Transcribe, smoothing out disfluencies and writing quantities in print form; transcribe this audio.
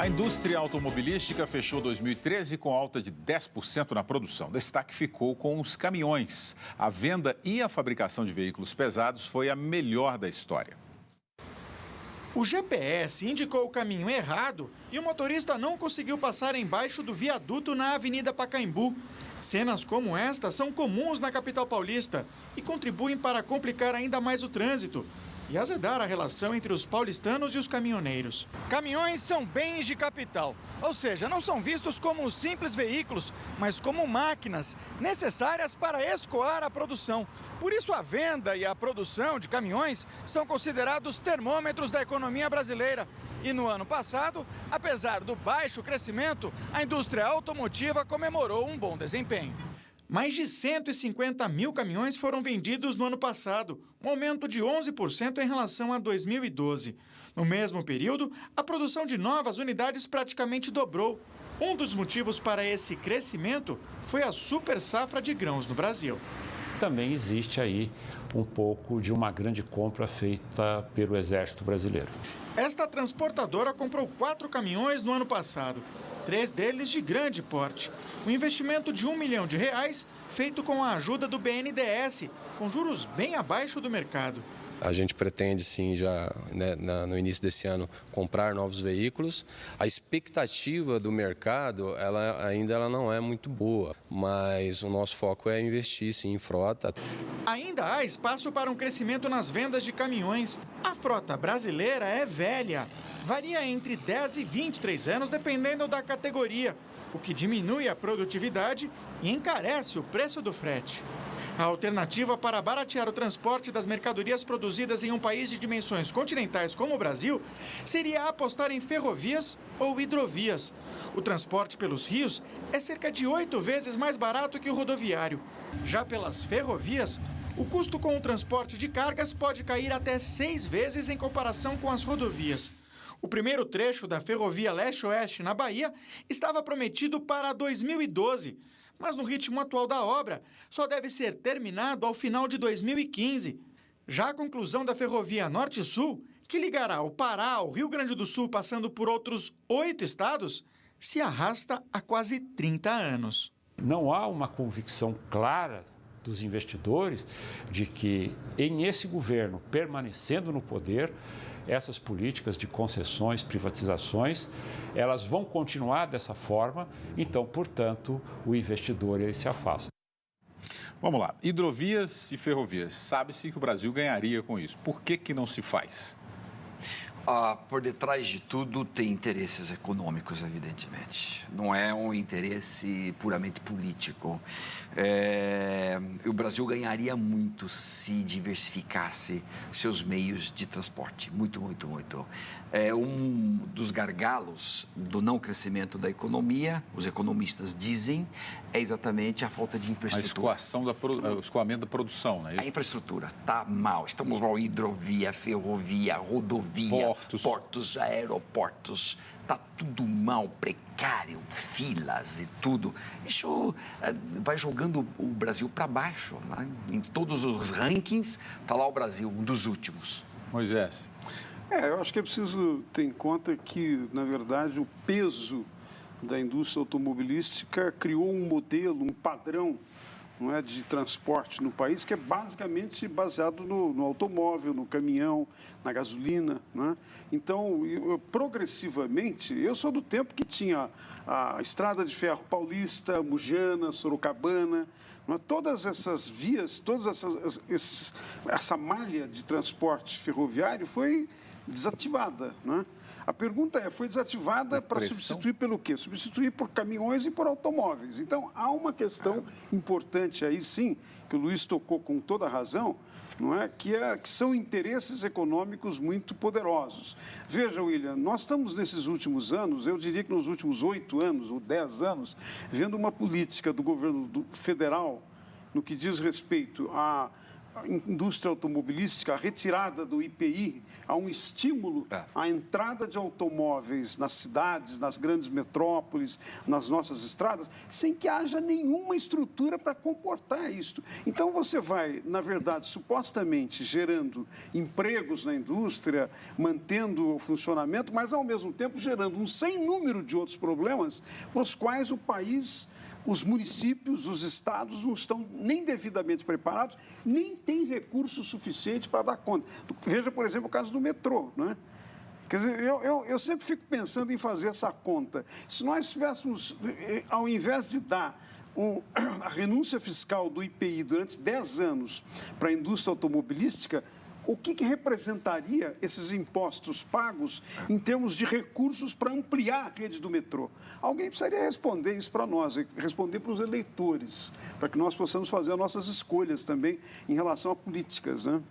A indústria automobilística fechou 2013 com alta de 10% na produção. Destaque ficou com os caminhões. A venda e a fabricação de veículos pesados foi a melhor da história. O GPS indicou o caminho errado e o motorista não conseguiu passar embaixo do viaduto na Avenida Pacaembu. Cenas como esta são comuns na capital paulista e contribuem para complicar ainda mais o trânsito e azedar a relação entre os paulistanos e os caminhoneiros. Caminhões são bens de capital, ou seja, não são vistos como simples veículos, mas como máquinas necessárias para escoar a produção. Por isso, a venda e a produção de caminhões são considerados termômetros da economia brasileira. E no ano passado, apesar do baixo crescimento, a indústria automotiva comemorou um bom desempenho. Mais de 150 mil caminhões foram vendidos no ano passado, um aumento de 11% em relação a 2012. No mesmo período, a produção de novas unidades praticamente dobrou. Um dos motivos para esse crescimento foi a super safra de grãos no Brasil. Também existe aí um pouco de uma grande compra feita pelo Exército Brasileiro. Esta transportadora comprou 4 caminhões no ano passado, 3 deles de grande porte. Um investimento de R$1 milhão feito com a ajuda do BNDES, com juros bem abaixo do mercado. A gente pretende, sim, já no início desse ano, comprar novos veículos. A expectativa do mercado, ela não é muito boa, mas o nosso foco é investir, sim, em frota. Ainda há espaço para um crescimento nas vendas de caminhões. A frota brasileira é velha. Varia entre 10 e 23 anos, dependendo da categoria, o que diminui a produtividade e encarece o preço do frete. A alternativa para baratear o transporte das mercadorias produzidas em um país de dimensões continentais como o Brasil seria apostar em ferrovias ou hidrovias. O transporte pelos rios é cerca de 8 vezes mais barato que o rodoviário. Já pelas ferrovias, o custo com o transporte de cargas pode cair até 6 vezes em comparação com as rodovias. O primeiro trecho da ferrovia Leste-Oeste na Bahia estava prometido para 2012. Mas no ritmo atual da obra, só deve ser terminado ao final de 2015. Já a conclusão da ferrovia Norte-Sul, que ligará o Pará ao Rio Grande do Sul passando por outros 8 estados, se arrasta há quase 30 anos. Não há uma convicção clara dos investidores de que, em esse governo permanecendo no poder, essas políticas de concessões, privatizações, elas vão continuar dessa forma, então, portanto, o investidor ele se afasta. Vamos lá, hidrovias e ferrovias. Sabe-se que o Brasil ganharia com isso. Por que não se faz? Por detrás de tudo tem interesses econômicos, evidentemente. Não é um interesse puramente político. O Brasil ganharia muito se diversificasse seus meios de transporte. Muito, muito, muito. Um dos gargalos do não crescimento da economia, os economistas dizem, é exatamente a falta de infraestrutura. O escoamento da produção, né? A infraestrutura está mal. Estamos mal, hidrovia, ferrovia, rodovia, portos, aeroportos. Está tudo mal, precário, filas e tudo. Isso vai jogando o Brasil para baixo. Né? Em todos os rankings, está lá o Brasil, um dos últimos. Moisés. Eu acho que é preciso ter em conta que, na verdade, o peso da indústria automobilística criou um modelo, um padrão, não é, de transporte no país que é basicamente baseado no automóvel, no caminhão, na gasolina, né? Então, progressivamente, eu sou do tempo que tinha a Estrada de Ferro Paulista, Mujana, Sorocabana, né? Todas essas vias, essa malha de transporte ferroviário foi desativada, né? A pergunta foi desativada para substituir pelo quê? Substituir por caminhões e por automóveis. Então, há uma questão importante aí, sim, que o Luiz tocou com toda a razão, não é? Que são interesses econômicos muito poderosos. Veja, William, nós estamos nesses últimos anos, eu diria que nos últimos 8 anos ou 10 anos, vendo uma política do governo federal no que diz respeito a indústria automobilística, a retirada do IPI, há um estímulo à entrada de automóveis nas cidades, nas grandes metrópoles, nas nossas estradas, sem que haja nenhuma estrutura para comportar isto. Então, você vai, na verdade, supostamente gerando empregos na indústria, mantendo o funcionamento, mas, ao mesmo tempo, gerando um sem número de outros problemas para os quais o país, os municípios, os estados não estão nem devidamente preparados, nem têm recursos suficientes para dar conta. Veja, por exemplo, o caso do metrô, né? Quer dizer, eu sempre fico pensando em fazer essa conta. Se nós tivéssemos, ao invés de dar a renúncia fiscal do IPI durante 10 anos para a indústria automobilística, o que representaria esses impostos pagos em termos de recursos para ampliar a rede do metrô? Alguém precisaria responder isso para nós, responder para os eleitores, para que nós possamos fazer as nossas escolhas também em relação a políticas, né?